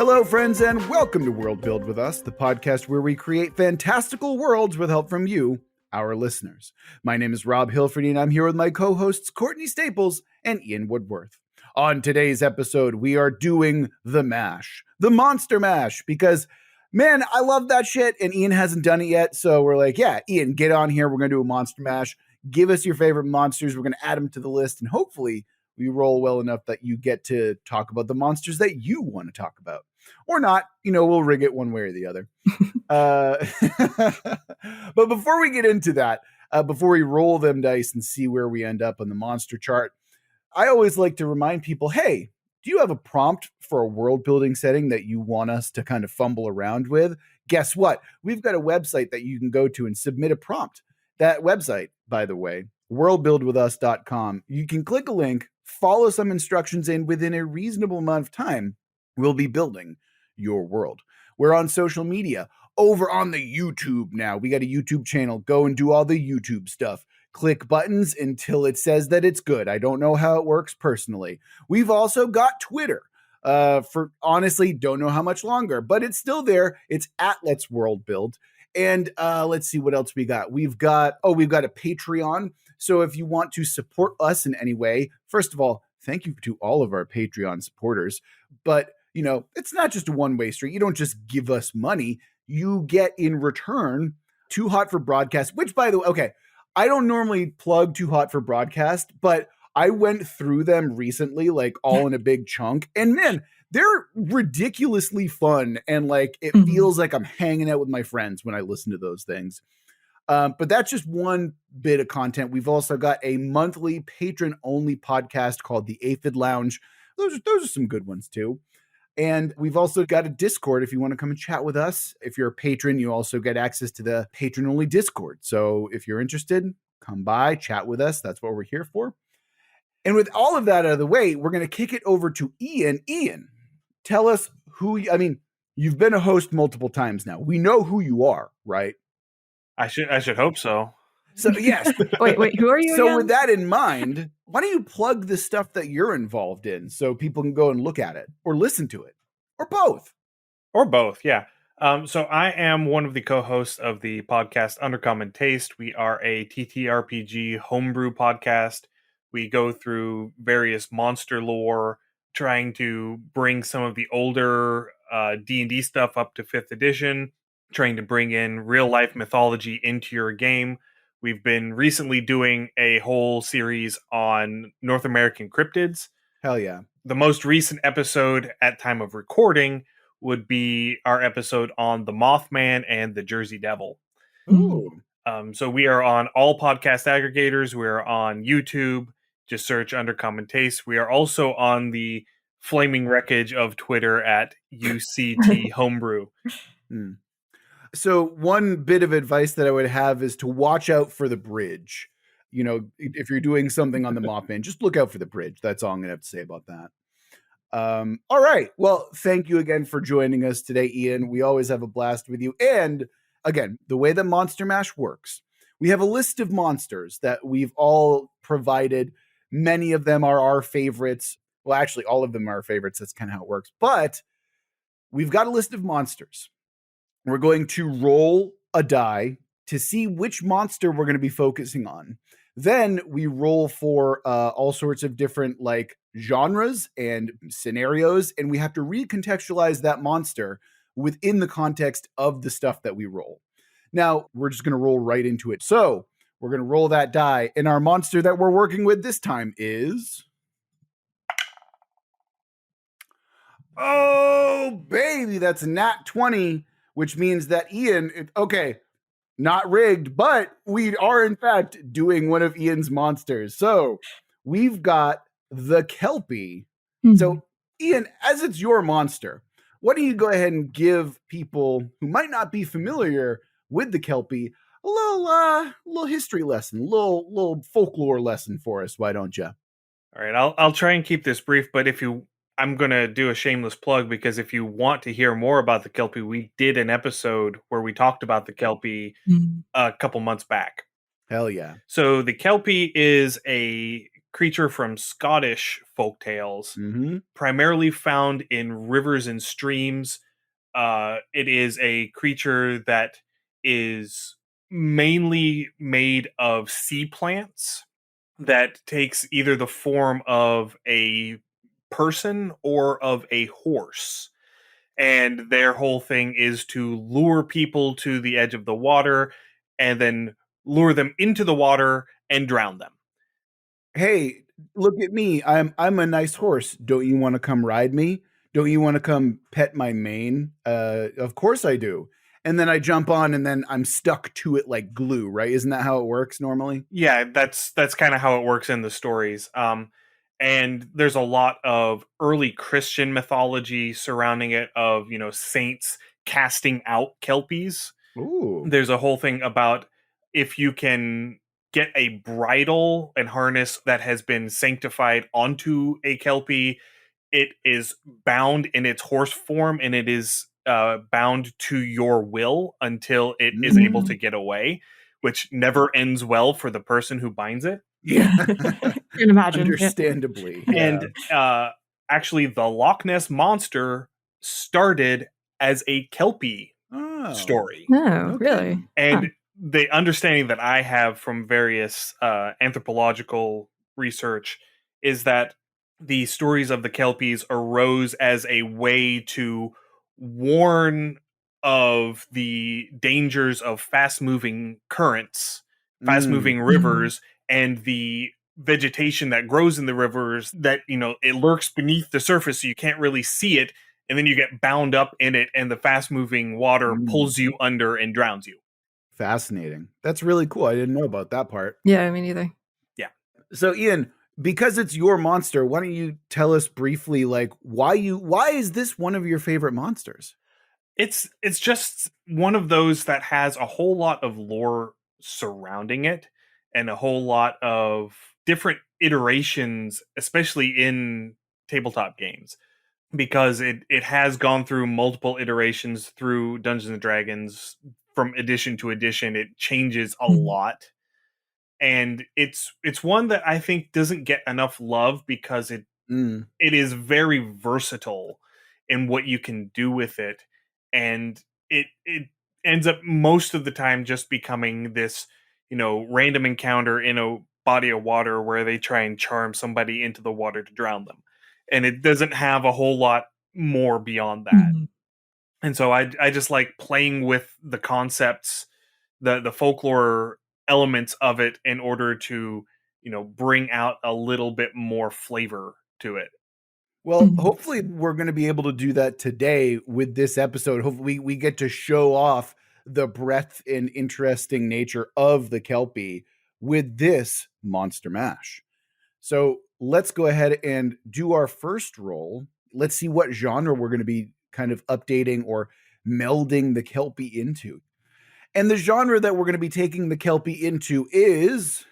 Hello, friends, and welcome to Worldbuild with us, the podcast where we create fantastical worlds with help from you, our listeners. My name is Rob Hilferty, and I'm here with my co-hosts Courtney Staples and Ian Woodworth. On today's episode, we are doing the mash, the monster mash, because, man, I love that shit, and Ian hasn't done it yet, so we're like, yeah, Ian, get on here. We're going to do a monster mash. Give us your favorite monsters. We're going to add them to the list, and hopefully we roll well enough that you get to talk about the monsters that you want to talk about. Or not, we'll rig it one way or the other. But before we get into that, before we roll them dice and see where we end up on the monster chart, I always like to remind people, hey, do you have a prompt for a world building setting that you want us to kind of fumble around with? Guess what? We've got a website that you can go to and submit a prompt. That website, by the way, worldbuildwithus.com. You can click a link, follow some instructions, and within a reasonable amount of time, we'll be building your world. We're on social media, over on the YouTube now. We got a YouTube channel. Go and do all the YouTube stuff. Click buttons until it says that it's good. I don't know how it works personally. We've also got Twitter. For honestly, don't know how much longer, but it's still there. It's at Let's World Build. And let's see what else we got. We've got a Patreon. So if you want to support us in any way, first of all, thank you to all of our Patreon supporters. But, it's not just a one-way street. You don't just give us money. You get in return Too Hot for Broadcast, which, by the way, okay, I don't normally plug Too Hot for Broadcast, but I went through them recently, like all in a big chunk. And man, they're ridiculously fun. And like, it feels like I'm hanging out with my friends when I listen to those things. But that's just one bit of content. We've also got a monthly patron-only podcast called The Aphid Lounge. Those are some good ones too. And we've also got a Discord if you want to come and chat with us. If you're a patron, you also get access to the patron-only Discord. So if you're interested, come by, chat with us. That's what we're here for. And with all of that out of the way, we're going to kick it over to Ian. Ian, tell us you've been a host multiple times now. We know who you are, right? I should hope so. So, yes. Wait, who are you So again? with that in mind, why don't you plug the stuff that you're involved in so people can go and look at it or listen to it or both? Or both, yeah. So I am one of the co-hosts of the podcast Undercommon Taste. We are a ttrpg homebrew podcast. We go through various monster lore, trying to bring some of the older D&D stuff up to 5th edition, trying to bring in real-life mythology into your game. We've been recently doing a whole series on North American cryptids. Hell yeah. The most recent episode at time of recording would be our episode on the Mothman and the Jersey Devil. Ooh. So we are on all podcast aggregators. We are on YouTube. Just search Undercommon Taste. We are also on the flaming wreckage of Twitter at UCT Homebrew. So one bit of advice that I would have is to watch out for the bridge. If you're doing something on the Mothman, just look out for the bridge. That's all I'm going to have to say about that. All right. Well, thank you again for joining us today, Ian. We always have a blast with you. And again, the way that Monster Mash works, we have a list of monsters that we've all provided. Many of them are our favorites. Well, actually, all of them are our favorites. That's kind of how it works. But we've got a list of monsters. We're going to roll a die to see which monster we're going to be focusing on. Then we roll for all sorts of different genres and scenarios, and we have to recontextualize that monster within the context of the stuff that we roll. Now, we're just going to roll right into it. So we're going to roll that die, and our monster that we're working with this time is... Oh, baby, that's a nat 20, which means that Ian, okay, not rigged, but we are in fact doing one of Ian's monsters. So we've got the Kelpie. So Ian, as it's your monster, why don't you go ahead and give people who might not be familiar with the Kelpie a little history lesson, a little folklore lesson for us. Why don't you? All right, I'll try and keep this brief, but I'm going to do a shameless plug, because if you want to hear more about the Kelpie, we did an episode where we talked about the Kelpie a couple months back. Hell yeah. So the Kelpie is a creature from Scottish folktales, Mm-hmm. primarily found in rivers and streams. It is a creature that is mainly made of sea plants that takes either the form of a person or of a horse. And their whole thing is to lure people to the edge of the water and then lure them into the water and drown them. Hey, look at me. I'm a nice horse. Don't you want to come ride me? Don't you want to come pet my mane? Of course I do. And then I jump on and then I'm stuck to it like glue, right? Isn't that how it works normally? Yeah, that's kind of how it works in the stories. And there's a lot of early Christian mythology surrounding it, of saints casting out kelpies. Ooh. There's a whole thing about if you can get a bridle and harness that has been sanctified onto a kelpie, it is bound in its horse form, and it is bound to your will until it is able Mm. to get away, which never ends well for the person who binds it. Yeah. Can imagine. Yeah. Understandably. Yeah. And actually, the Loch Ness monster started as a kelpie Oh. story. No, Okay. really. And Huh. the understanding that I have from various anthropological research is that the stories of the Kelpies arose as a way to warn of the dangers of fast moving currents, fast Mm. moving rivers, and the vegetation that grows in the rivers that, it lurks beneath the surface so you can't really see it. And then you get bound up in it, and the fast moving water Mm. pulls you under and drowns you. Fascinating. That's really cool. I didn't know about that part. Yeah, me neither. Yeah. So Ian, because it's your monster, why don't you tell us briefly like why is this one of your favorite monsters? It's just one of those that has a whole lot of lore surrounding it, and a whole lot of different iterations, especially in tabletop games, because it has gone through multiple iterations through Dungeons and Dragons. From edition to edition, it changes a Mhm. lot. And it's one that I think doesn't get enough love because Mm. it is very versatile in what you can do with it. And it ends up most of the time just becoming this random encounter in a body of water where they try and charm somebody into the water to drown them, and it doesn't have a whole lot more beyond that. Mhm. And so I just like playing with the concepts, the folklore elements of it, in order to bring out a little bit more flavor to it. Well, Mhm. hopefully we're going to be able to do that today with this episode. Hopefully we get to show off the breadth and interesting nature of the Kelpie with this Monster Mash. So let's go ahead and do our first roll. Let's see what genre we're going to be kind of updating or melding the Kelpie into. And the genre that we're going to be taking the Kelpie into is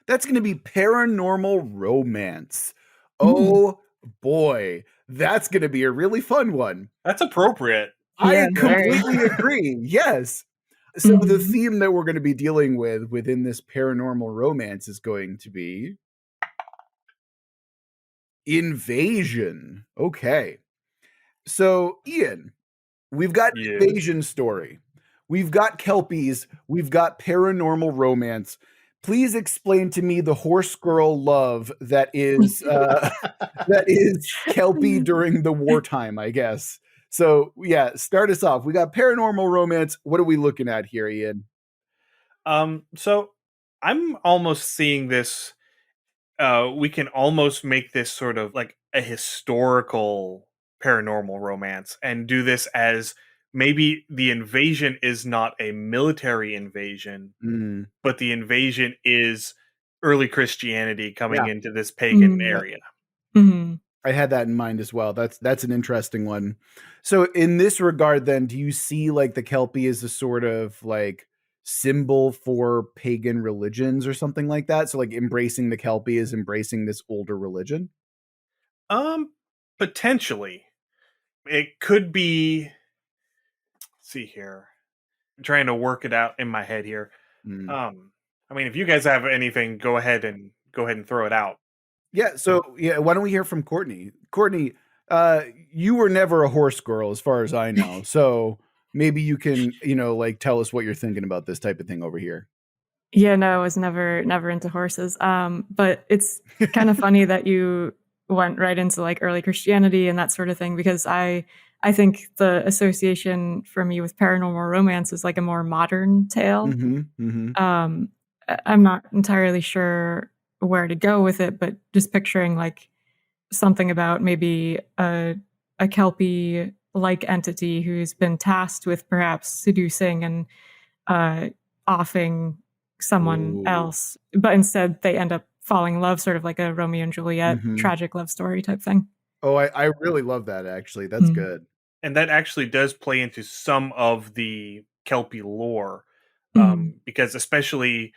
that's going to be paranormal romance. Mm. Oh boy, that's going to be a really fun one. That's appropriate. Yeah, I very. completely agree. Yes. So the Mhm. theme that we're going to be dealing with within this paranormal romance is going to be invasion. Okay. So Ian, we've got Yes. invasion story. We've got Kelpies. We've got paranormal romance. Please explain to me the horse girl love that is that is Kelpie during the wartime, I guess. So yeah, start us off. We got paranormal romance. What are we looking at here, Ian? So I'm almost seeing this. We can almost make this sort of like a historical paranormal romance, and do this as maybe the invasion is not a military invasion, Mm, but the invasion is early Christianity coming yeah, into this pagan Mm. area. Mhm. I had that in mind as well. That's an interesting one. So in this regard, then, do you see like the Kelpie as a sort of like symbol for pagan religions or something like that? So like embracing the Kelpie is embracing this older religion? Um, Potentially, it could be. Let's see here. I'm trying to work it out in my head here. Mm. Um, I mean, if you guys have anything, go ahead and throw it out. Yeah. So yeah, why don't we hear from Courtney? Courtney, you were never a horse girl, as far as I know. So maybe you can, like tell us what you're thinking about this type of thing over here. Yeah, no, I was never into horses. But it's kind of funny that you went right into like early Christianity and that sort of thing, because I think the association for me with paranormal romance is like a more modern tale. Um, I'm not entirely sure where to go with it, but just picturing like something about maybe a Kelpie like entity who's been tasked with perhaps seducing and offing someone Ooh. else, but instead they end up falling in love, sort of like a Romeo and Juliet tragic love story type thing. Oh, I really love that, actually. That's good. And that actually does play into some of the Kelpie lore, because especially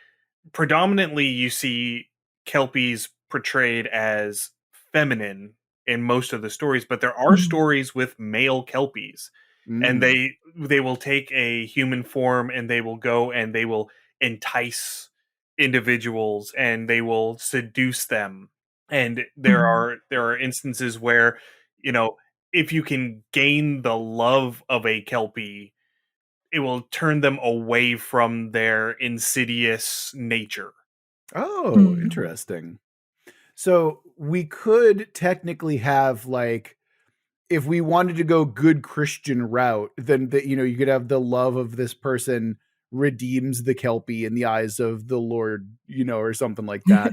predominantly you see Kelpies portrayed as feminine in most of the stories, but there are stories with male Kelpies, and they will take a human form and they will go and they will entice individuals and they will seduce them. And there are instances where, you know, if you can gain the love of a Kelpie, it will turn them away from their insidious nature. Oh, interesting. So we could technically have, like, if we wanted to go good Christian route, then you could have the love of this person redeems the Kelpie in the eyes of the Lord, or something like that.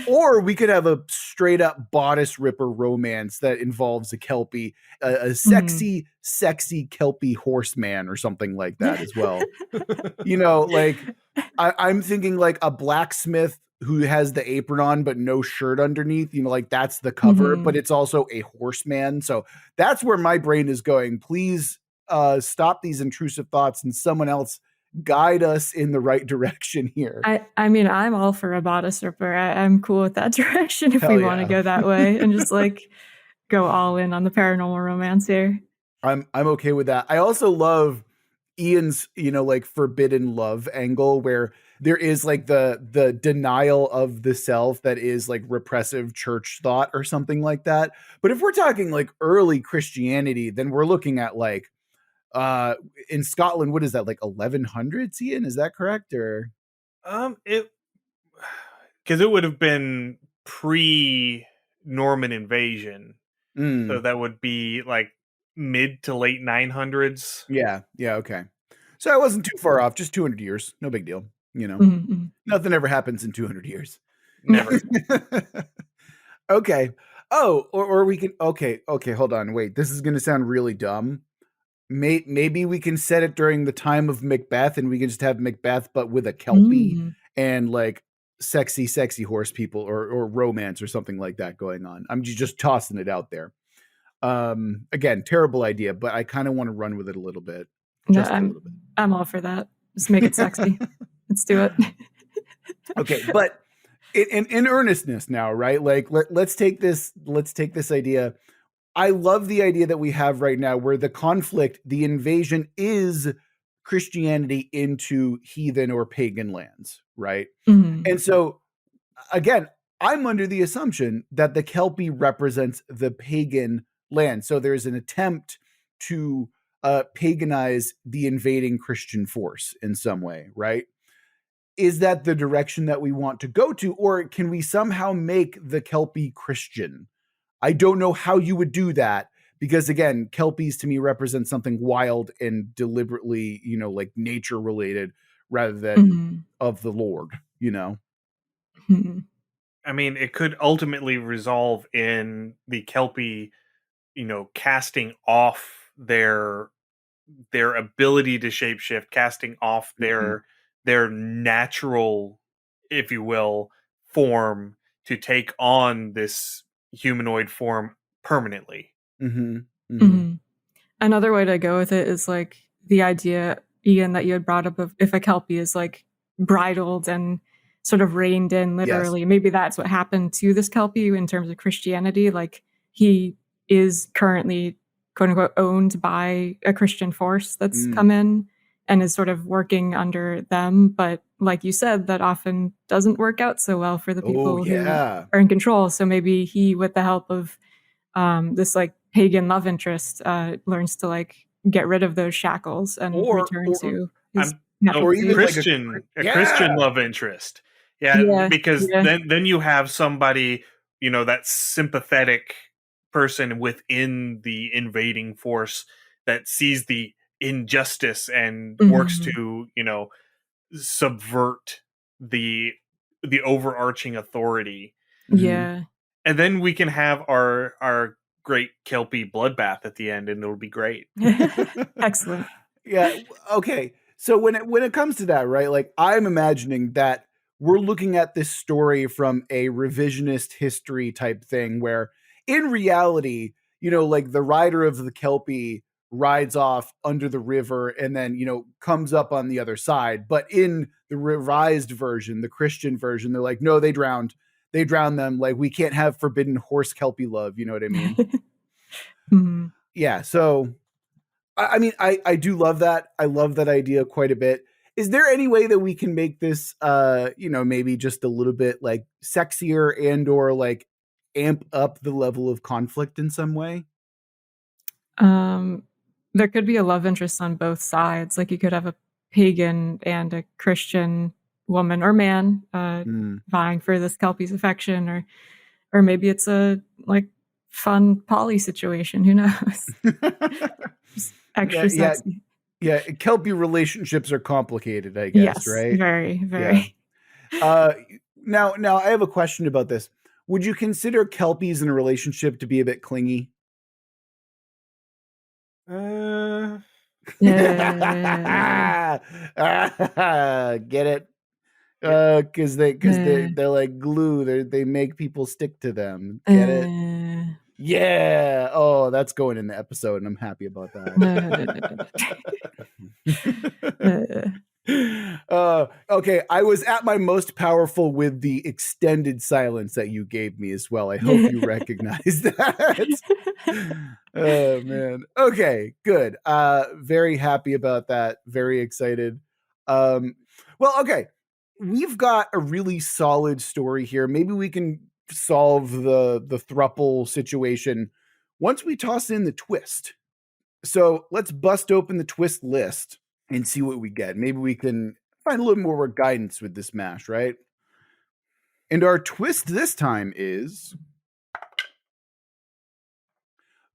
Or we could have a straight up bodice ripper romance that involves a Kelpie, a sexy, sexy Kelpie horseman or something like that as well. Like I'm thinking like a blacksmith who has the apron on but no shirt underneath, like that's the cover, but it's also a horseman. So that's where my brain is going. Please stop these intrusive thoughts and someone else guide us in the right direction here. I mean, I'm all for a bodice ripper. I'm cool with that direction if we want to go that way and just like go all in on the paranormal romance here. I'm okay with that. I also love Ian's, like forbidden love angle where there is like the denial of the self that is like repressive church thought or something like that. But if we're talking like early Christianity, then we're looking at like in Scotland, what is that, like 1100s, Ian? Is that correct? Or it because it would have been pre-Norman invasion, so that would be like mid to late 900s. Yeah, okay. So I wasn't too far off, just 200 years, no big deal. Nothing ever happens in 200 years. Never. Okay. Oh, or we can. Okay. Hold on. Wait. This is going to sound really dumb. Maybe we can set it during the time of Macbeth, and we can just have Macbeth, but with a Kelpie and like sexy horse people, or romance or something like that going on. I'm just tossing it out there. Again, terrible idea, but I kind of want to run with it a little bit. Just a little bit. I'm all for that. Just make it sexy. Let's do it. Okay, but in earnestness now, right? Like let's take this idea. I love the idea that we have right now where the conflict, the invasion is Christianity into heathen or pagan lands, right? And so again, I'm under the assumption that the Kelpie represents the pagan land. So there's an attempt to paganize the invading Christian force in some way, right? Is that the direction that we want to go to? Or can we somehow make the Kelpie Christian? I don't know how you would do that, because again, Kelpies to me represent something wild and deliberately, like nature related rather than of the Lord, I mean, it could ultimately resolve in the Kelpie, casting off their ability to shapeshift, casting off their natural, if you will, form to take on this humanoid form permanently. Another way to go with it is like the idea, Ian, that you had brought up of if a Kelpie is like bridled and sort of reined in literally. Yes. Maybe that's what happened to this Kelpie in terms of Christianity. Like he is currently, quote unquote, owned by a Christian force that's come in and is sort of working under them, but like you said, that often doesn't work out so well for the people who are in control. So maybe he, with the help of this like pagan love interest, learns to like get rid of those shackles and return to his or even Christian, like a Christian love interest. Yeah, because then you have somebody, you know, that sympathetic person within the invading force that sees the injustice and works to, you know, subvert the overarching authority. Yeah. And then we can have our great Kelpie bloodbath at the end, and it'll be great. Excellent. Yeah. Okay. So when it comes to that, right? Like I'm imagining that we're looking at this story from a revisionist history type thing, where in reality, you know, like the rider of the Kelpie rides off under the river and then, you know, comes up on the other side. But in the revised version, the Christian version, they're like, no, they drowned. They drowned them. Like we can't have forbidden horse Kelpie love. You know what I mean? Yeah. So I mean, I do love that. I love that idea quite a bit. Is there any way that we can make this, you know, maybe just a little bit like sexier and or like amp up the level of conflict in some way? There could be a love interest on both sides. Like you could have a pagan and a Christian woman or man vying for this Kelpie's affection, or maybe it's a like fun poly situation. Who knows? Extra sexy. Yeah, Kelpie relationships are complicated, I guess, yes, right? Very, very. Yeah. Now I have a question about this. Would you consider Kelpies in a relationship to be a bit clingy? Yeah. Get it? Because they're like glue. They make people stick to them. Get it? Yeah. Oh, that's going in the episode, and I'm happy about that. Okay, I was at my most powerful with the extended silence that you gave me as well. I hope you recognize that. Oh man. Okay, good. Very happy about that. Very excited. Well, okay. We've got a really solid story here. Maybe we can solve the thruple situation once we toss in the twist. So let's bust open the twist list and see what we get. Maybe we can find a little more guidance with this mash, right? And our twist this time is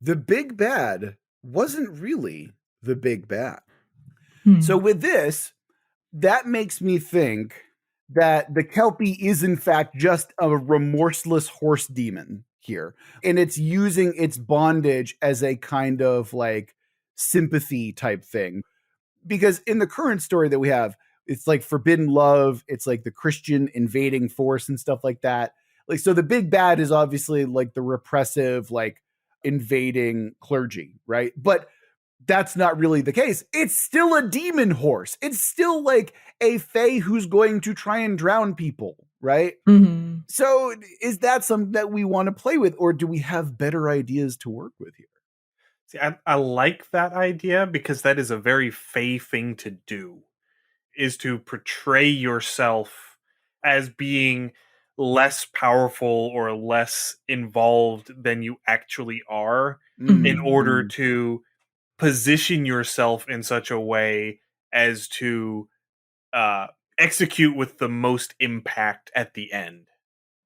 the big bad wasn't really the big bad. So with this, that makes me think that the Kelpie is in fact just a remorseless horse demon here. And it's using its bondage as a kind of like sympathy type thing. Because in the current story that we have, it's like forbidden love, it's like the Christian invading force and stuff like that. Like, so the big bad is obviously like the repressive, like invading clergy, right? But that's not really the case. It's still a demon horse. It's still like a fae who's going to try and drown people, right? So is that something that we want to play with, or do we have better ideas to work with here? See, I like that idea because that is a very fae thing to do, is to portray yourself as being less powerful or less involved than you actually are in order to position yourself in such a way as to execute with the most impact at the end.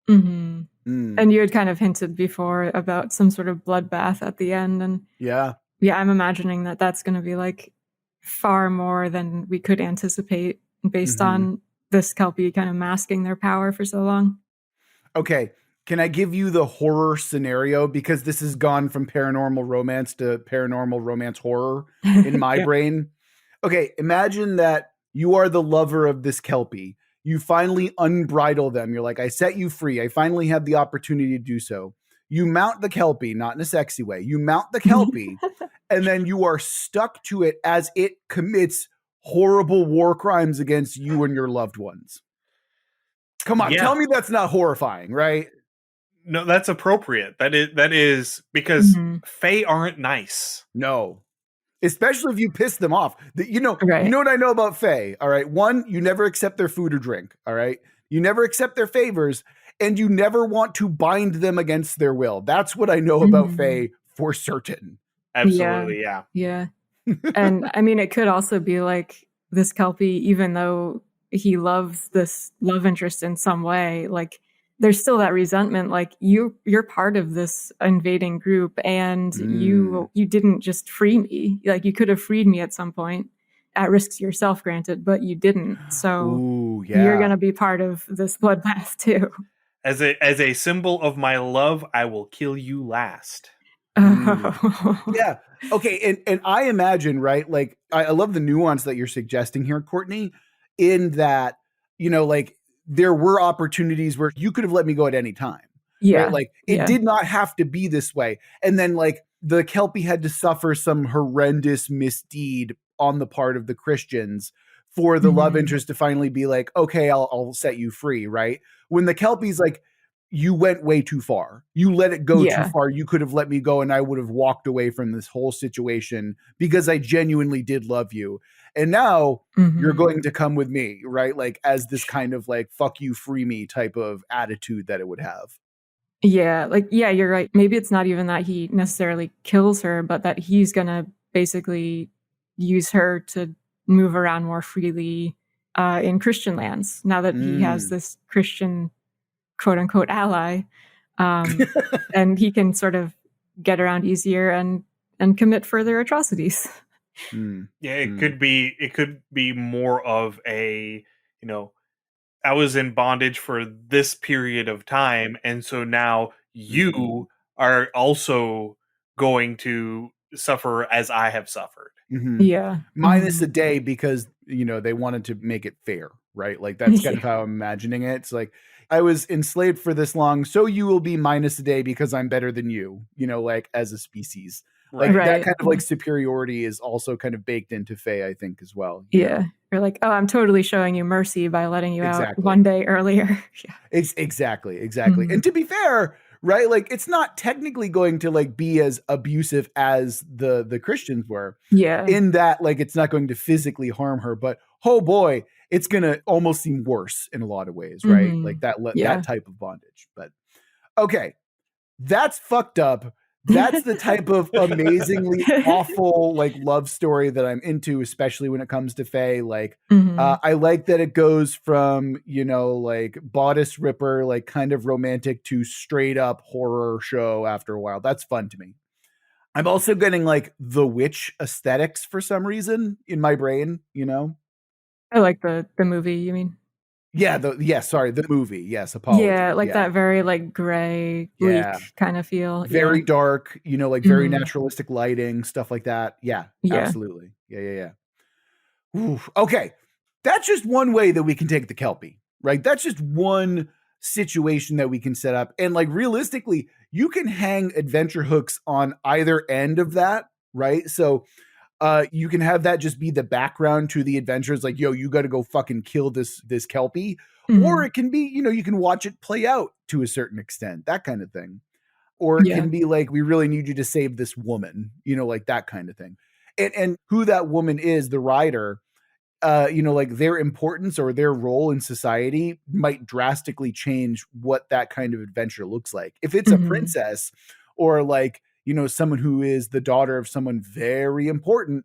And you had kind of hinted before about some sort of bloodbath at the end, and yeah, I'm imagining that that's going to be like far more than we could anticipate based on this Kelpie kind of masking their power for so long. Okay, can I give you the horror scenario? Because this has gone from paranormal romance to paranormal romance horror in my brain. Okay, imagine that you are the lover of this Kelpie. You finally unbridle them. You're like, I set you free. I finally have the opportunity to do so. You mount the Kelpie, not in a sexy way. You mount the Kelpie, and then you are stuck to it as it commits horrible war crimes against you and your loved ones. Come on, tell me that's not horrifying, right? No, that's appropriate. That is because fae aren't nice. No. Especially if you piss them off. You know Right. what I know about Fae, all right? One, you never accept their food or drink, all right? You never accept their favors, and you never want to bind them against their will. That's what I know about Fae for certain. Absolutely, yeah. Yeah. And I mean, it could also be like this Kelpie, even though he loves this love interest in some way, like there's still that resentment. Like you're part of this invading group, and you didn't just free me. Like you could have freed me at some point, at risk to yourself, granted, but you didn't. So you're gonna be part of this bloodbath too. As a symbol of my love, I will kill you last. Yeah. Okay. And I imagine, right? Like, I love the nuance that you're suggesting here, Courtney, in that, you know, like there were opportunities where you could have let me go at any time. Yeah. Right? Like it did not have to be this way. And then like the Kelpie had to suffer some horrendous misdeed on the part of the Christians for the love interest to finally be like, okay, I'll set you free. Right. When the Kelpie's like, you went way too far. You let it go too far. You could have let me go and I would have walked away from this whole situation because I genuinely did love you. And now you're going to come with me, right? Like as this kind of like, fuck you, free me type of attitude that it would have. Yeah, like, yeah, you're right. Maybe it's not even that he necessarily kills her, but that he's going to basically use her to move around more freely in Christian lands now that he has this Christian quote unquote ally, and he can sort of get around easier and commit further atrocities. Yeah, it could be more of a, you know, I was in bondage for this period of time, and so now you are also going to suffer as I have suffered. Yeah. Minus a day because, you know, they wanted to make it fair, right? Like that's kind of how I'm imagining it. It's like, I was enslaved for this long, so you will be minus a day because I'm better than you, you know, like as a species. Like that kind of like superiority is also kind of baked into Fae, I think, as well. Yeah. You're like, oh, I'm totally showing you mercy by letting you out one day earlier. Exactly. And to be fair, right, like it's not technically going to like be as abusive as the Christians were. Yeah. In that, like, it's not going to physically harm her, but oh boy, it's going to almost seem worse in a lot of ways, right? Like that type of bondage. But okay, that's fucked up. That's the type of amazingly awful like love story that I'm into, especially when it comes to Fae. Like, I like that it goes from, you know, like bodice ripper, like kind of romantic to straight up horror show after a while. That's fun to me. I'm also getting like the witch aesthetics for some reason in my brain, you know? I like the movie, you mean? Yeah, the movie. Yes, apologies. Yeah, like that very like gray, bleak kind of feel. Very dark, you know, like very naturalistic lighting, stuff like that. Yeah, absolutely. Yeah. Oof. Okay, that's just one way that we can take the Kelpie, right? That's just one situation that we can set up. And like realistically, you can hang adventure hooks on either end of that, right? So you can have that just be the background to the adventures, like, yo, you got to go fucking kill this Kelpie. Or it can be, you know, you can watch it play out to a certain extent, that kind of thing. Or it can be like, we really need you to save this woman, you know, like that kind of thing. And who that woman is, the rider, you know, like their importance or their role in society might drastically change what that kind of adventure looks like. If it's a princess or like, you know, someone who is the daughter of someone very important,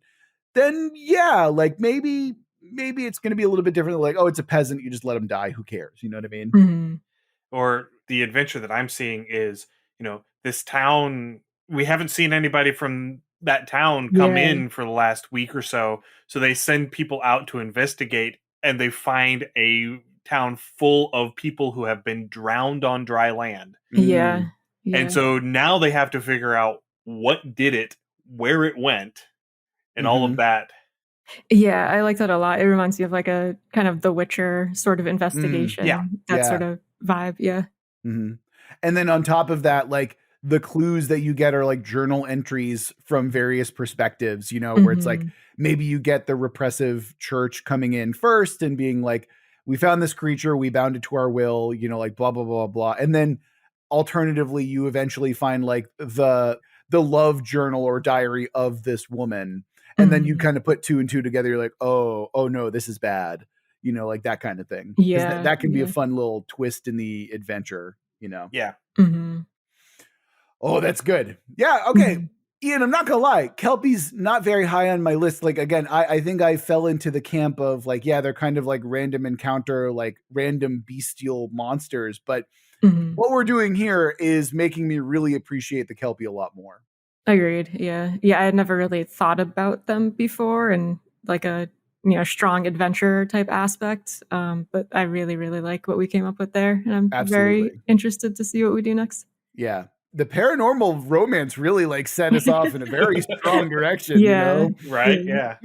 then yeah, like maybe it's going to be a little bit different. Like, oh, it's a peasant. You just let him die. Who cares? You know what I mean? Or the adventure that I'm seeing is, you know, this town, we haven't seen anybody from that town come in for the last week or so. So they send people out to investigate and they find a town full of people who have been drowned on dry land. Yeah. And so now they have to figure out what did it, where it went, and all of that. Yeah, I like that a lot. It reminds me of like a kind of The Witcher sort of investigation. That sort of vibe. Yeah. And then on top of that, like the clues that you get are like journal entries from various perspectives, you know, where it's like maybe you get the repressive church coming in first and being like, we found this creature, we bound it to our will, you know, like blah, blah, blah, blah. And then alternatively, you eventually find like the love journal or diary of this woman. And then you kind of put 2 and 2 together. You're like, oh no, this is bad. Like that kind of thing. Yeah. That can be a fun little twist in the adventure, Yeah. Mm-hmm. Oh, that's good. Yeah. Okay. Ian, I'm not going to lie. Kelpie's not very high on my list. Like, again, I think I fell into the camp of like, yeah, they're kind of like random encounter, like random bestial monsters. But what we're doing here is making me really appreciate the Kelpie a lot more. Agreed. Yeah. Yeah. I had never really thought about them before and like a, strong adventure type aspect. But I really, really like what we came up with there. And I'm very interested to see what we do next. Yeah. The paranormal romance really like set us off in a very strong direction, Yeah. Right. Yeah.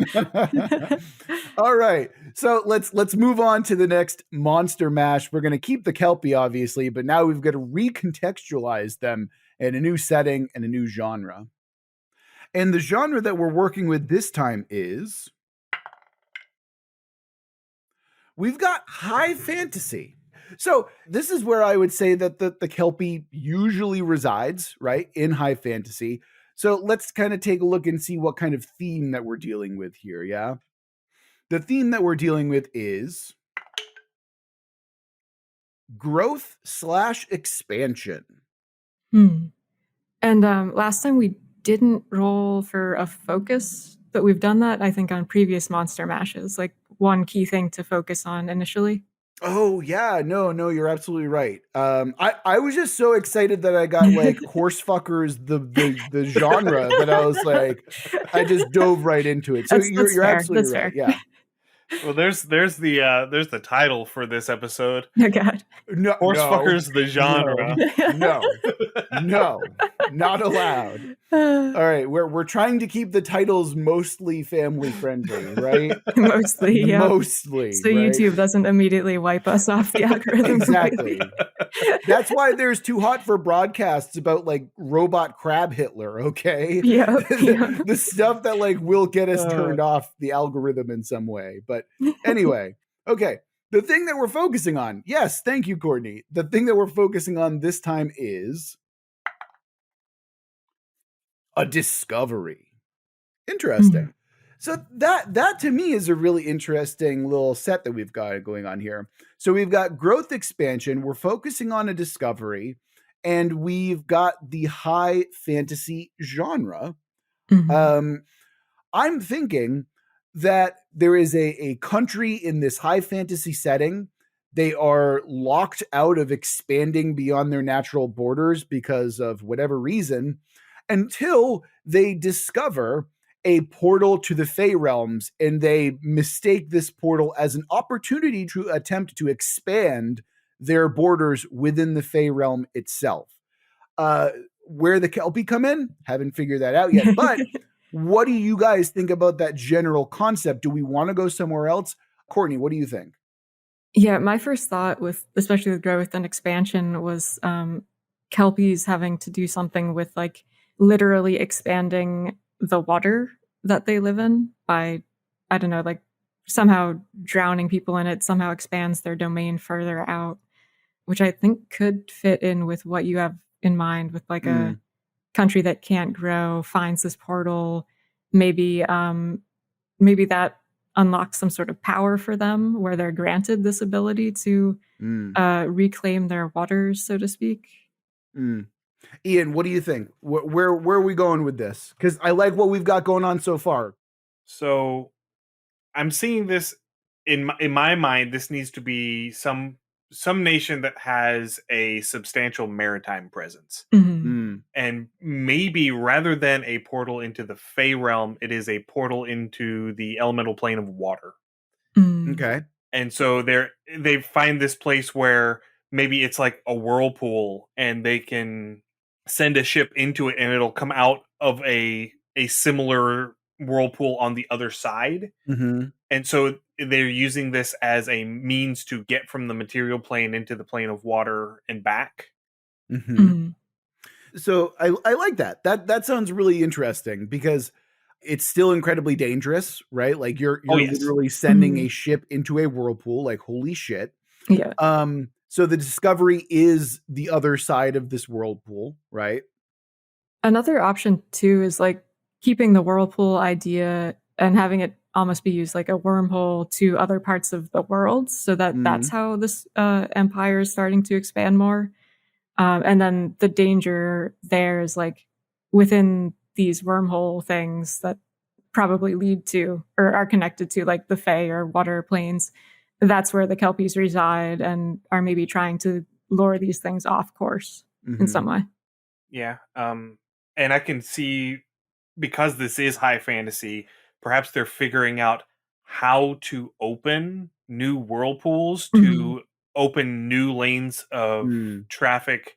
All right. So let's move on to the next monster mash. We're going to keep the Kelpie, obviously, but now we've got to recontextualize them in a new setting and a new genre. And the genre that we're working with this time is we've got high fantasy. So this is where I would say that the Kelpie usually resides, right, in high fantasy. So let's kind of take a look and see what kind of theme that we're dealing with here, yeah? The theme that we're dealing with is growth/expansion. And last time we didn't roll for a focus, but we've done that, I think, on previous monster mashes, like one key thing to focus on initially. Oh yeah, no, you're absolutely right. I was just so excited that I got like horse fuckers the genre that I was like, I just dove right into it. So you're absolutely right. Yeah. Well, there's the title for this episode. Oh God. No, Horsefuckers the genre. No, not allowed. All right, we're trying to keep the titles mostly family friendly, right? Mostly, yeah. Mostly. So right? YouTube doesn't immediately wipe us off the algorithm. Exactly. That's why there's Too Hot for Broadcasts about like robot crab Hitler, okay? Yeah. The stuff that like will get us turned off the algorithm in some way. But anyway, okay. The thing that we're focusing on, yes, thank you, Courtney. The thing that we're focusing on this time is a discovery. Interesting. So that to me is a really interesting little set that we've got going on here. So we've got growth expansion, we're focusing on a discovery, and we've got the high fantasy genre. I'm thinking that there is a country in this high fantasy setting. They are locked out of expanding beyond their natural borders because of whatever reason, until they discover a portal to the Fey realms, and they mistake this portal as an opportunity to attempt to expand their borders within the Fey realm itself. Where the Kelpie come in, haven't figured that out yet, but what do you guys think about that general concept? Do we want to go somewhere else? Courtney, what do you think? Yeah, my first thought especially with growth and expansion was Kelpies having to do something with like literally expanding the water that they live in by, I don't know, like somehow drowning people in it somehow expands their domain further out, which I think could fit in with what you have in mind with like a country that can't grow, finds this portal, maybe that unlocks some sort of power for them where they're granted this ability to reclaim their waters, so to speak. Ian, what do you think? Where are we going with this? Because I like what we've got going on so far. So I'm seeing this in my mind. This needs to be some nation that has a substantial maritime presence. And maybe rather than a portal into the Fey realm, it is a portal into the elemental plane of water. Okay. And so they find this place where maybe it's like a whirlpool, and they can send a ship into it and it'll come out of a similar whirlpool on the other side. And so they're using this as a means to get from the material plane into the plane of water and back. So I like that. That sounds really interesting because it's still incredibly dangerous, right? Like you're literally sending a ship into a whirlpool, like holy shit. Yeah. So the discovery is the other side of this whirlpool, right? Another option too is like keeping the whirlpool idea and having it almost be used like a wormhole to other parts of the world, so that's how this empire is starting to expand more. And then the danger there is like within these wormhole things that probably lead to or are connected to like the Fae or water planes. That's where the Kelpies reside and are maybe trying to lure these things off course in some way. Yeah. And I can see, because this is high fantasy, perhaps they're figuring out how to open new whirlpools to open new lanes of traffic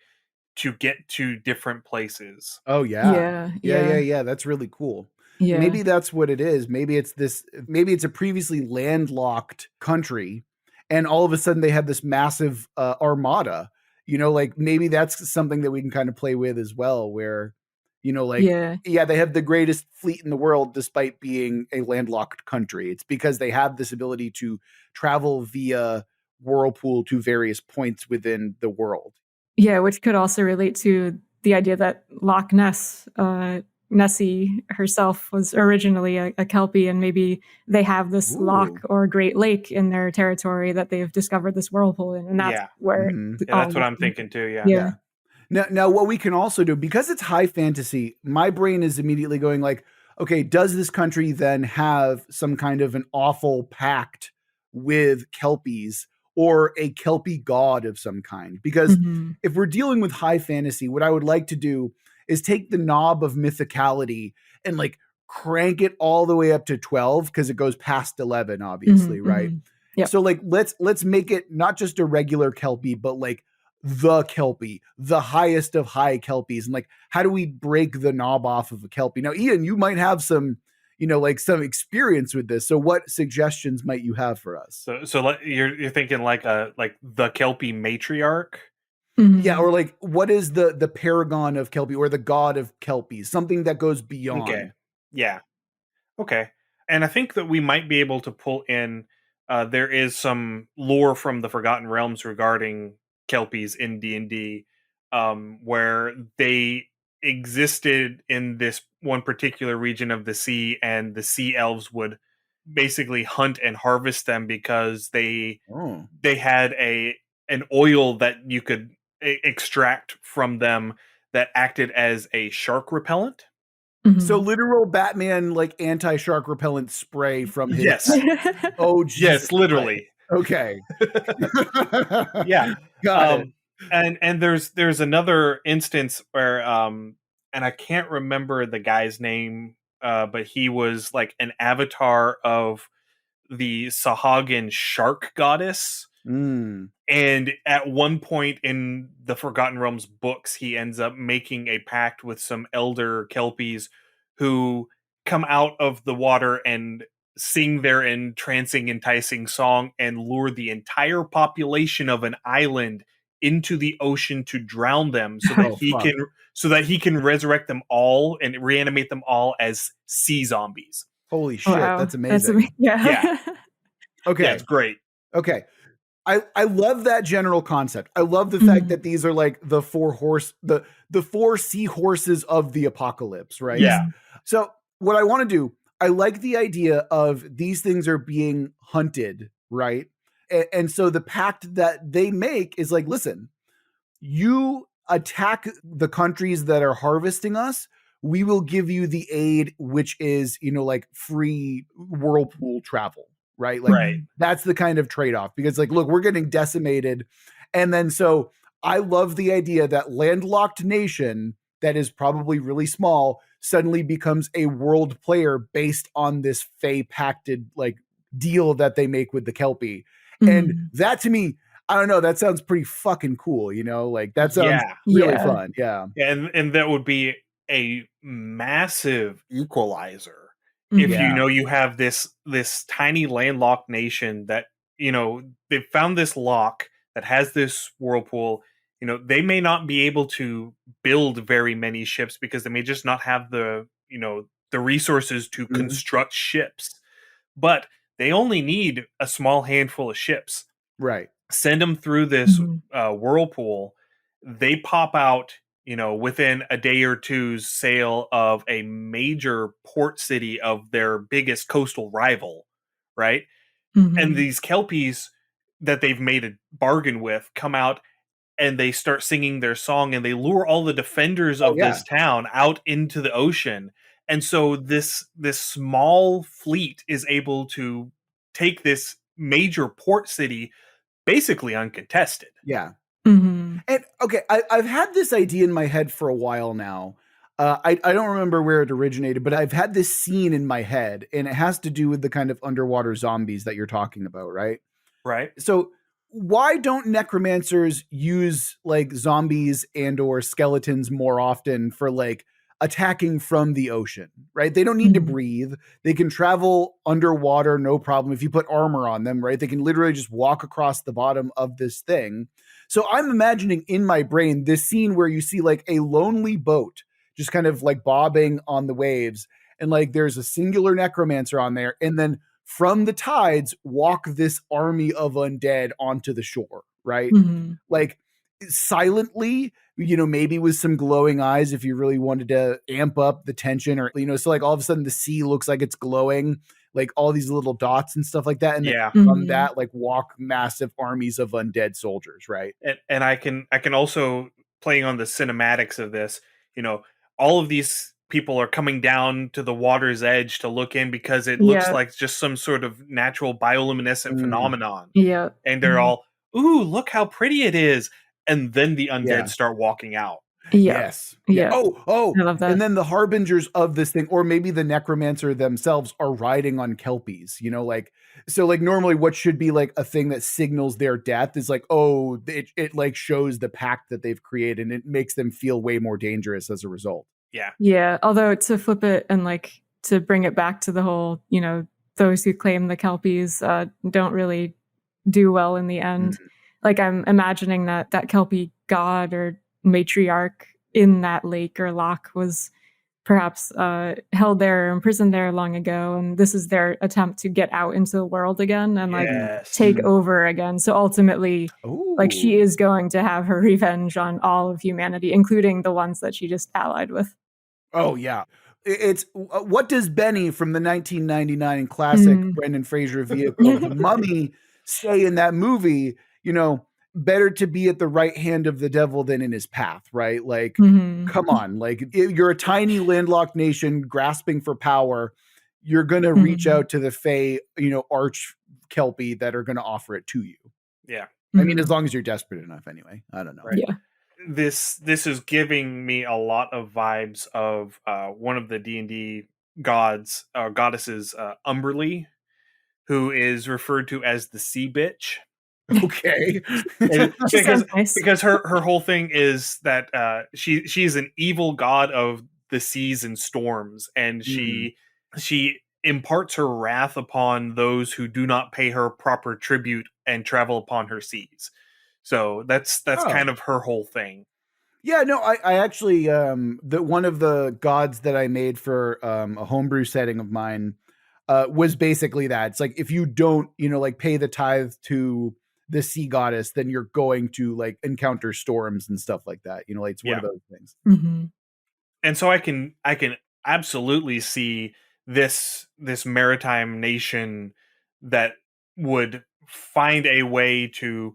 to get to different places. Oh Yeah. That's really cool. Yeah. Maybe that's what it is. Maybe it's a previously landlocked country, and all of a sudden they have this massive armada. Like maybe that's something that we can kind of play with as well, where, they have the greatest fleet in the world despite being a landlocked country. It's because they have this ability to travel via whirlpool to various points within the world. Yeah, which could also relate to the idea that Loch Ness, Nessie herself was originally a Kelpie, and maybe they have this loch or Great Lake in their territory that they've discovered this whirlpool in, and that's where that's what I'm thinking too. Yeah. Now, what we can also do, because it's high fantasy, my brain is immediately going like, okay, does this country then have some kind of an awful pact with Kelpies or a Kelpie god of some kind? Because if we're dealing with high fantasy, what I would like to do is take the knob of mythicality and like crank it all the way up to 12, because it goes past 11, obviously, right? Yep. So like let's make it not just a regular Kelpie, but like the Kelpie, the highest of high Kelpies. And like, how do we break the knob off of a Kelpie? Now, Ian, you might have some, like some experience with this. So what suggestions might you have for us? So you're thinking like the Kelpie matriarch? Yeah, or like what is the paragon of Kelpie or the god of Kelpies? Something that goes beyond. Okay. Yeah. Okay. And I think that we might be able to pull in, there is some lore from the Forgotten Realms regarding Kelpies in D&D, where they existed in this one particular region of the sea, and the sea elves would basically hunt and harvest them because they had an oil that you could extract from them that acted as a shark repellent. So literal Batman like anti-shark repellent spray from his Oh Jesus yes, literally. Christ. Okay. Yeah. Got it. And there's another instance where and I can't remember the guy's name, but he was like an avatar of the Sahagin shark goddess. And at one point in the Forgotten Realms books, he ends up making a pact with some elder Kelpies who come out of the water and sing their entrancing, enticing song and lure the entire population of an island into the ocean to drown them, so that he can resurrect them all and reanimate them all as sea zombies. Holy shit, that's amazing. Yeah. Okay. Yeah, it's great. Okay. I love that general concept. I love the fact that these are like the the four seahorses of the apocalypse, right? Yeah. So what I want to do, I like the idea of these things are being hunted, right? And so the pact that they make is like, listen, you attack the countries that are harvesting us, we will give you the aid, which is, like free whirlpool travel. Right. Like that's the kind of trade-off, because like, look, we're getting decimated. And then, so I love the idea that landlocked nation that is probably really small suddenly becomes a world player based on this Fae pacted like deal that they make with the Kelpie. And that to me, I don't know, that sounds pretty fucking cool. Like that sounds really fun. Yeah. And that would be a massive equalizer. If you have this tiny landlocked nation that, they've found this lock that has this whirlpool, they may not be able to build very many ships because they may just not have the resources to construct ships. But they only need a small handful of ships. Right. Send them through this whirlpool. They pop out within a day or two's sail of a major port city of their biggest coastal rival, right? And these Kelpies that they've made a bargain with come out and they start singing their song and they lure all the defenders Oh of yeah. this town out into the ocean. And so this small fleet is able to take this major port city basically uncontested. Yeah. Mm-hmm. And okay, I've had this idea in my head for a while now. I don't remember where it originated, but I've had this scene in my head, and it has to do with the kind of underwater zombies that you're talking about, right? Right. So why don't necromancers use like zombies and or skeletons more often for like attacking from the ocean, right? They don't need to breathe. They can travel underwater, no problem. If you put armor on them, right? They can literally just walk across the bottom of this thing. So I'm imagining in my brain this scene where you see like a lonely boat just kind of like bobbing on the waves, and like there's a singular necromancer on there, and then from the tides walk this army of undead onto the shore, right? Like silently, maybe with some glowing eyes if you really wanted to amp up the tension, or so like all of a sudden the sea looks like it's glowing, like all these little dots and stuff like that, and Yeah. then from that like walk massive armies of undead soldiers, right? And I can also, playing on the cinematics of this, all of these people are coming down to the water's edge to look in because it looks like just some sort of natural bioluminescent phenomenon. Yeah. And they're all, ooh, look how pretty it is. And then the undead Yeah. start walking out. Yes. Yeah. Oh, I love that. and then the harbingers of this thing, or maybe the necromancer themselves, are riding on kelpies, like, so like normally what should be like a thing that signals their death is like, oh, it like shows the pact that they've created, and it makes them feel way more dangerous as a result. Yeah. Yeah. Although to flip it and like to bring it back to the whole, those who claim the Kelpies don't really do well in the end. Like I'm imagining that Kelpie god or matriarch in that lake or loch was perhaps held there or imprisoned there long ago, and this is their attempt to get out into the world again and like take over again. So ultimately, like she is going to have her revenge on all of humanity, including the ones that she just allied with. Oh yeah. It's what does Benny from the 1999 classic Brendan Fraser vehicle, The Mummy, say in that movie? Better to be at the right hand of the devil than in his path, right? Like, come on, like you're a tiny landlocked nation grasping for power. You're gonna reach out to the Fae, arch Kelpie that are gonna offer it to you. Yeah. I mean, as long as you're desperate enough, anyway. I don't know. Right. Yeah. This is giving me a lot of vibes of one of the D&D gods or goddesses, Umberly, who is referred to as the sea bitch. Okay. because her whole thing is that she's an evil god of the seas and storms, and she imparts her wrath upon those who do not pay her proper tribute and travel upon her seas. So that's kind of her whole thing. Yeah, no, I actually one of the gods that I made for a homebrew setting of mine was basically that. It's like if you don't, like pay the tithe to the sea goddess, then you're going to like encounter storms and stuff like that. Like it's one of those things. And so I can absolutely see this maritime nation that would find a way to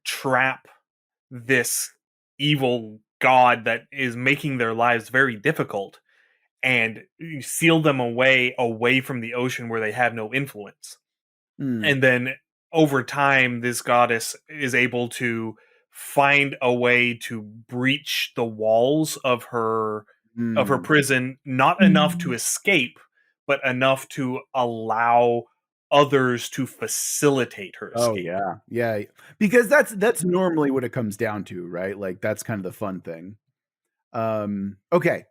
trap this evil god that is making their lives very difficult and seal them away from the ocean where they have no influence. And then over time, this goddess is able to find a way to breach the walls of her prison, not enough to escape, but enough to allow others to facilitate her escape. Oh yeah, because that's normally what it comes down to, right? Like that's kind of the fun thing. Okay,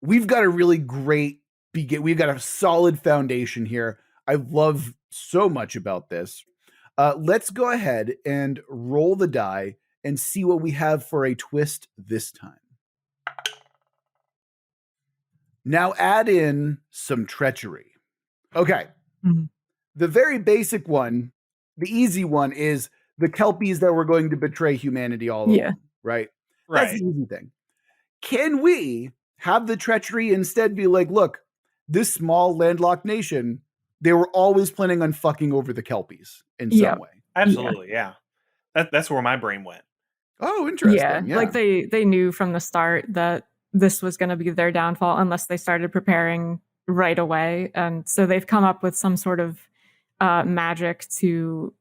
we've got a really great we've got a solid foundation here. I love so much about this. Let's go ahead and roll the die and see what we have for a twist this time. Now add in some treachery. Okay. The very basic one, the easy one, is the Kelpies that were going to betray humanity all along, right? That's the easy thing. Can we have the treachery instead be like, look, this small landlocked nation, they were always planning on fucking over the Kelpies in some way. Absolutely, yeah. That's where my brain went. Oh, interesting. Yeah. Like they knew from the start that this was going to be their downfall unless they started preparing right away. And so they've come up with some sort of magic to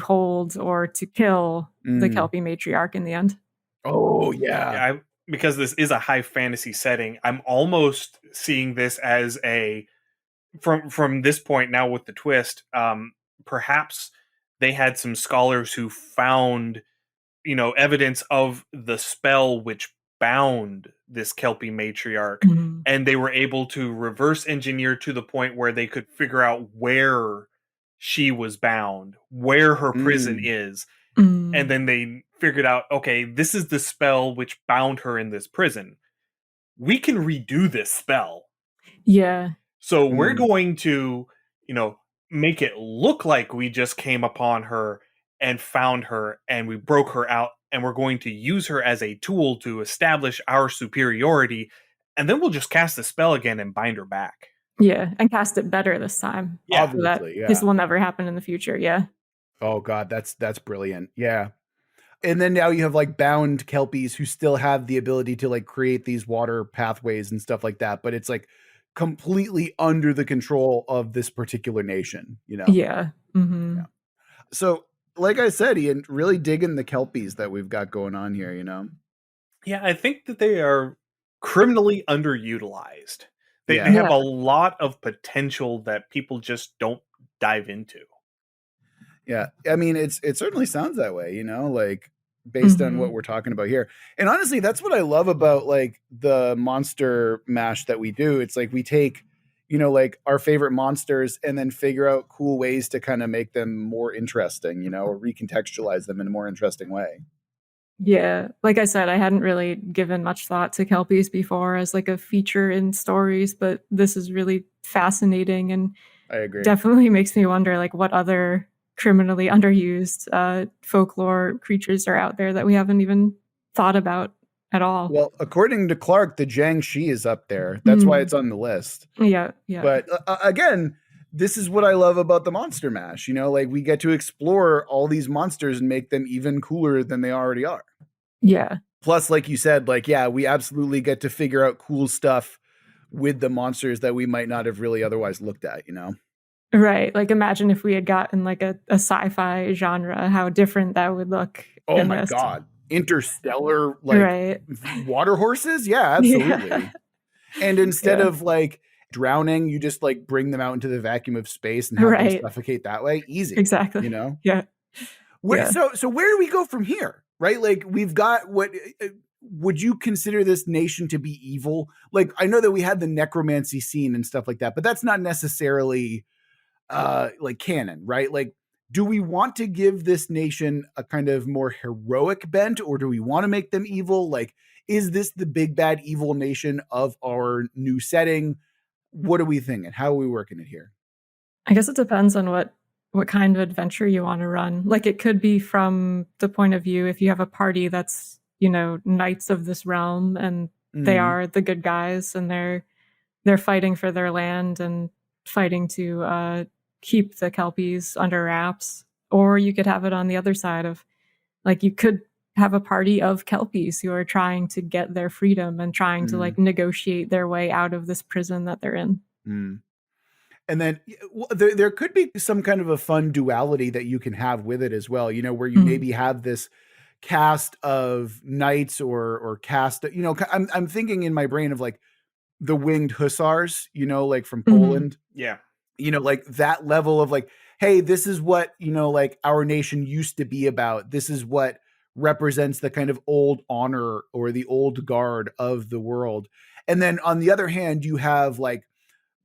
hold or to kill the Kelpie matriarch in the end. Oh, yeah. Because this is a high fantasy setting, I'm almost seeing this as a from this point now with the twist, perhaps they had some scholars who found evidence of the spell which bound this Kelpie matriarch, and they were able to reverse engineer to the point where they could figure out where she was bound, where her prison is, and then they figured out, okay, this is the spell which bound her in this prison. We can redo this spell. Yeah. So we're going to, make it look like we just came upon her and found her and we broke her out, and we're going to use her as a tool to establish our superiority, and then we'll just cast the spell again and bind her back. Yeah, and cast it better this time. Yeah, obviously, this will never happen in the future. Yeah. Oh God, that's brilliant. Yeah. And then now you have like bound Kelpies who still have the ability to like create these water pathways and stuff like that, but it's like completely under the control of this particular nation, Yeah. Yeah. So like I said, Ian, really digging the Kelpies that we've got going on here, Yeah, I think that they are criminally underutilized. They have a lot of potential that people just don't dive into. Yeah. I mean, it certainly sounds that way, like based on what we're talking about here. And honestly, that's what I love about like the monster mash that we do. It's like we take, like our favorite monsters and then figure out cool ways to kind of make them more interesting, or recontextualize them in a more interesting way. Yeah. Like I said, I hadn't really given much thought to Kelpies before as like a feature in stories, but this is really fascinating and I agree. Definitely makes me wonder like what other criminally underused folklore creatures are out there that we haven't even thought about at all. Well, according to Clark, the Jiangshi is up there. That's why it's on the list. Yeah. But again, this is what I love about the Monster Mash. Like we get to explore all these monsters and make them even cooler than they already are. Yeah. Plus, like you said, like, yeah, we absolutely get to figure out cool stuff with the monsters that we might not have really otherwise looked at, Right. Like imagine if we had gotten like a sci-fi genre, how different that would look. Oh my God. Interstellar, like water horses? Yeah, absolutely. Yeah. And instead of like drowning, you just like bring them out into the vacuum of space and have them suffocate that way. Easy. Exactly. Yeah. So where do we go from here? Right? Like we've got would you consider this nation to be evil? Like I know that we had the necromancy scene and stuff like that, but that's not necessarily like canon, right? Like, do we want to give this nation a kind of more heroic bent, or do we want to make them evil? Like, is this the big bad evil nation of our new setting? What are we thinking? How are we working it here? I guess it depends on what kind of adventure you want to run. Like it could be from the point of view if you have a party that's, knights of this realm and they are the good guys and they're fighting for their land and fighting to keep the Kelpies under wraps. Or you could have it on the other side of like you could have a party of Kelpies who are trying to get their freedom and trying to like negotiate their way out of this prison that they're in. And then there could be some kind of a fun duality that you can have with it as well, where you maybe have this cast of knights or cast, I'm thinking in my brain of like the winged hussars, like from Poland. Yeah. Like that level of like, hey, this is what, like our nation used to be about. This is what represents the kind of old honor or the old guard of the world. And then on the other hand, you have like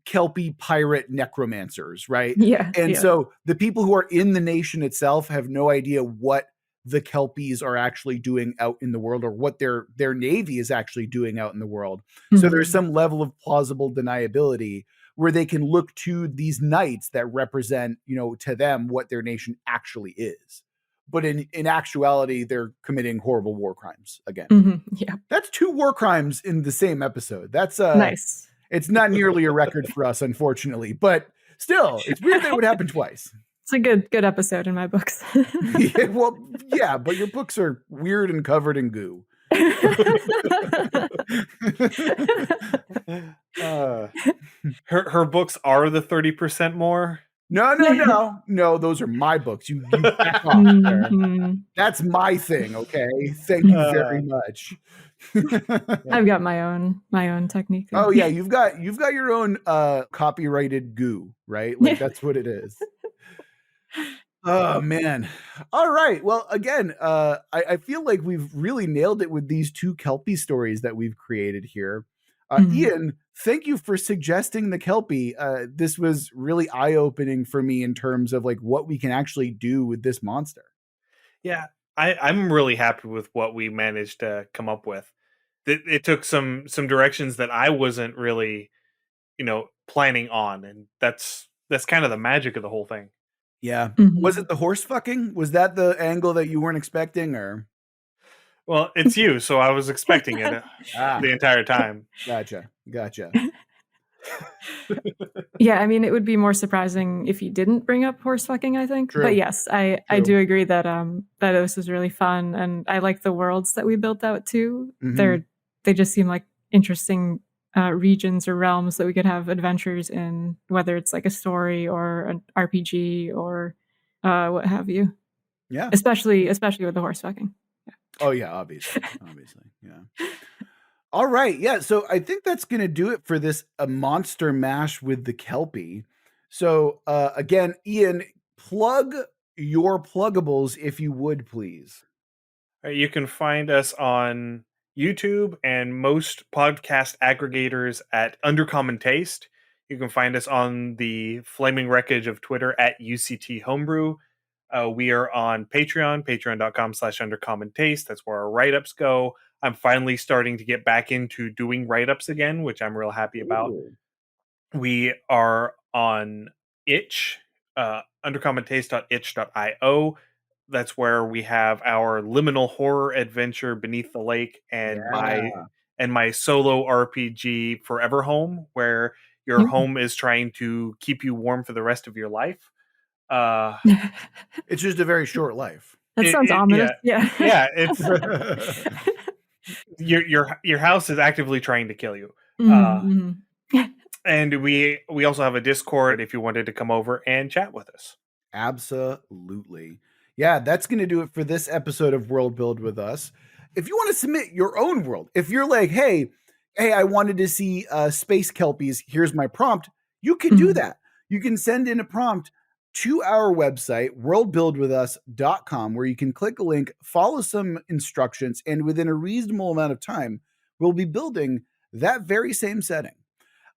Kelpie pirate necromancers, right? Yeah. And so the people who are in the nation itself have no idea what the Kelpies are actually doing out in the world or what their navy is actually doing out in the world. So there's some level of plausible deniability where they can look to these knights that represent, to them what their nation actually is. but in actuality, they're committing horrible war crimes again. Yeah. That's 2 war crimes in the same episode. That's Nice. It's not nearly a record for us, unfortunately, but still, it's weird that it would happen twice. It's a good episode in my books. Yeah, but your books are weird and covered in goo. Her books are the 30% more. No, those are my books. You back off there. That's my thing, okay? Thank you very much. I've got my own technique. Oh yeah, you've got your own copyrighted goo, right? Like that's what it is. Oh man. All right. Well, again, I feel like we've really nailed it with these 2 Kelpie stories that we've created here. Ian, thank you for suggesting the Kelpie. This was really eye-opening for me in terms of like what we can actually do with this monster. Yeah, I'm really happy with what we managed to come up with. It took some directions that I wasn't really, planning on, and that's kind of the magic of the whole thing. Yeah. Was it the horse fucking? Was that the angle that you weren't expecting, or? Well, it's you, so I was expecting it the entire time. Gotcha. Yeah, I mean, it would be more surprising if you didn't bring up horse fucking, I think. True. But yes, I do agree that that this was really fun, and I like the worlds that we built out too. They just seem like interesting regions or realms that we could have adventures in, whether it's like a story or an RPG or what have you. Yeah, especially with the horse fucking. Yeah. Oh yeah, obviously, yeah. All right, yeah. So I think that's gonna do it for this monster mash with the Kelpie. So again, Ian, plug your pluggables if you would, please. You can find us on YouTube and most podcast aggregators at Undercommon Taste. You can find us on the flaming wreckage of Twitter at UCT Homebrew. We are on Patreon, patreon.com/undercommon taste. That's where our write-ups go. I'm finally starting to get back into doing write-ups again, which I'm real happy about. Ooh. We are on Itch, undercommontaste.itch.io. That's where we have our liminal horror adventure Beneath the Lake and my solo RPG Forever Home, where your home is trying to keep you warm for the rest of your life. It's just a very short life. That sounds ominous. Yeah. It's your house is actively trying to kill you. And we also have a Discord if you wanted to come over and chat with us. Absolutely. Yeah, that's going to do it for this episode of World Build with us. If you want to submit your own world, if you're like, hey, I wanted to see space kelpies, here's my prompt, you can do that. You can send in a prompt to our website, worldbuildwithus.com, where you can click a link, follow some instructions, and within a reasonable amount of time, we'll be building that very same setting.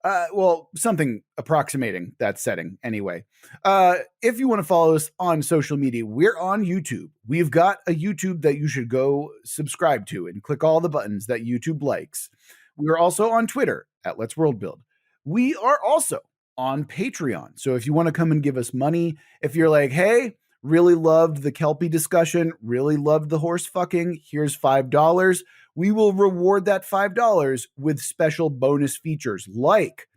Well, something approximating that setting anyway. If you want to follow us on social media, we're on YouTube. We've got a YouTube that you should go subscribe to and click all the buttons that YouTube likes. We're also on Twitter at Let's World Build. We are also on Patreon. So if you want to come and give us money, if you're like, hey, really loved the Kelpie discussion, really loved the horse fucking, here's $5. We will reward that $5 with special bonus features like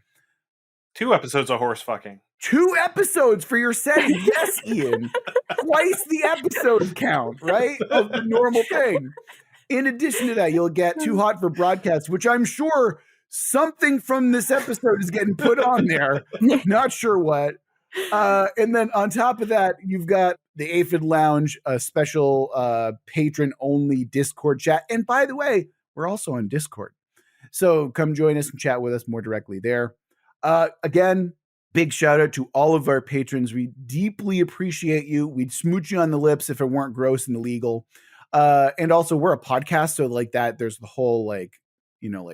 2 episodes of horse fucking. 2 episodes for your setting. Yes, Ian. Twice the episode count, right? Of the normal thing. In addition to that, you'll get Too Hot for Broadcast, which I'm sure something from this episode is getting put on there. Not sure what. And then on top of that, you've got the Aphid Lounge, a special patron-only Discord chat. And by the way, we're also on Discord. So come join us and chat with us more directly there. Again, big shout out to all of our patrons. We deeply appreciate you. We'd smooch you on the lips if it weren't gross and illegal. And also, we're a podcast, so like that, there's the whole like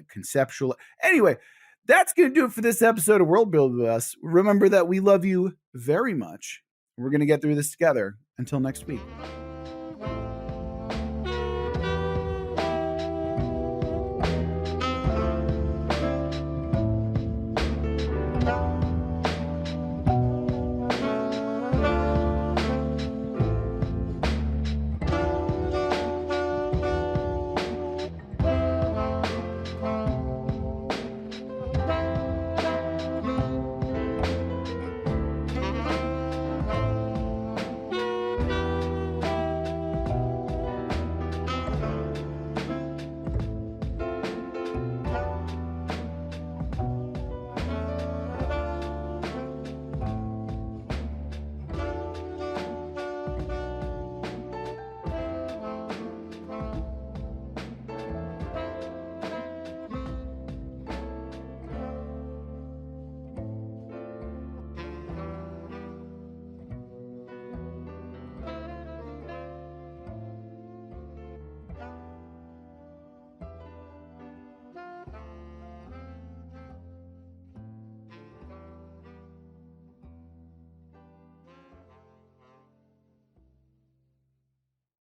conceptual. Anyway, that's going to do it for this episode of World Build with us. Remember that we love you very much. We're going to get through this together. Until next week.